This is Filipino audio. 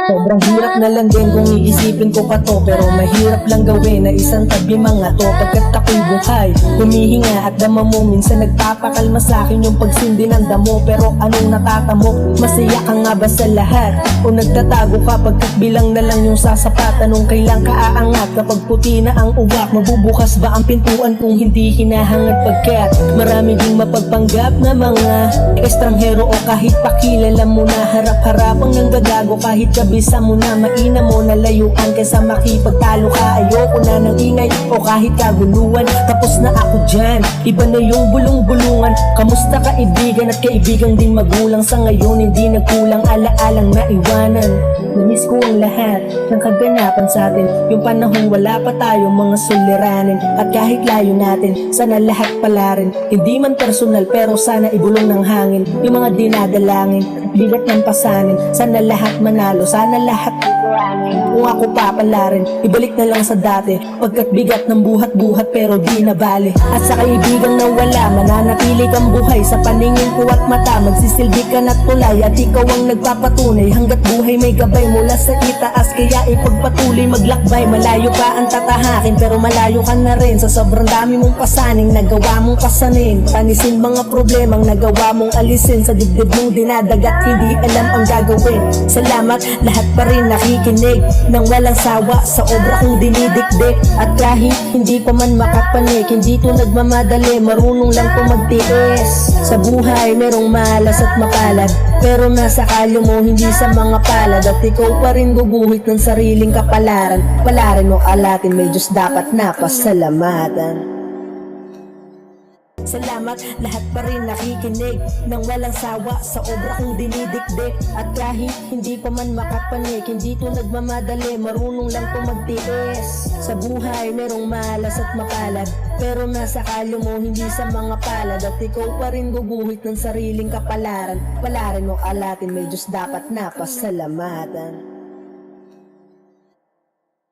Sobrang hirap na lang din kung iisipin ko pa to, pero mahirap lang gawin na isang tabi mga to. Pagkat ako'y buhay, humihinga at dama mo, minsan nagpapakalma sa akin yung pagsindi ng damo. Pero anong natatamo? Masaya ka nga ba sa lahat? O nagtatago ka pagkat bilang na lang yung sasapat? Anong kailang ka aangat kapag puti na ang uwak? Mabubukas ba ang pintuan kung hindi hinahangad? Pagkat marami ding mapagpanggap na mga estranghero o kahit pakilala mo na, harap-harapang nanggagago kahit kabisa mo na. Maina mo na layuan kaysa makipagtalo ka. Ayoko na ng ingay o kahit kaguluhan. Tapos na ako dyan, iba na yung bulong-bulungan. Kamusta kaibigan at kaibigang din magulang? Sa ngayon hindi nagkulang alaalang naiwanan. Namiss ko ang lahat ng kaganapan sa atin, yung panahon wala pa tayong mga suliranin. At kahit layo natin, sana lahat pala rin, hindi man personal pero sana ibulong ng hangin yung mga dinadalangin, bigat ng pasanin. Sana lahat manalo, sana lahat kung ako papalarin, ibalik na lang sa dati. Pagkat bigat ng buhat-buhat pero di na bali. At sa kaibigang nawala, mananatili kang buhay sa paningin ko at mata. Magsisilbi ka na't tulay at ikaw ang nagpapatunay. Hanggat buhay may gabay mula sa itaas, kaya ipagpatuloy maglakbay. Malayo pa ang tatahakin pero malayo ka na rin sa sobrang dami mong pasaning nagawa mong kasanin. Panisin mga problemang nagawa mong alisin sa dibdib mong dinadagat, hindi alam ang gagawin. Salamat, lahat pa rin nakikinig nang walang sawa sa obra kong dinidikdik. At kahit hindi pa man makapanik, hindi to nagmamadali, marunong lang to magtiis. Sa buhay merong malas at mapalad, pero nasa kalyo mo hindi sa mga palad. At ikaw pa rin guguhit ng sariling kapalaran. Palarin mo alatin, may Diyos dapat na pasalamatan. Salamat, lahat pa rin nakikinig nang walang sawa sa obra kong dinidikdik. At kahit hindi pa man makapanik, hindi to nagmamadali, marunong lang to magtiis. Sa buhay merong malas at mapalad, pero nasa kalyo mo hindi sa mga palad. At ikaw pa rin guguhit ng sariling kapalaran. Palarin mo alatin, may Diyos dapat na pasalamatan.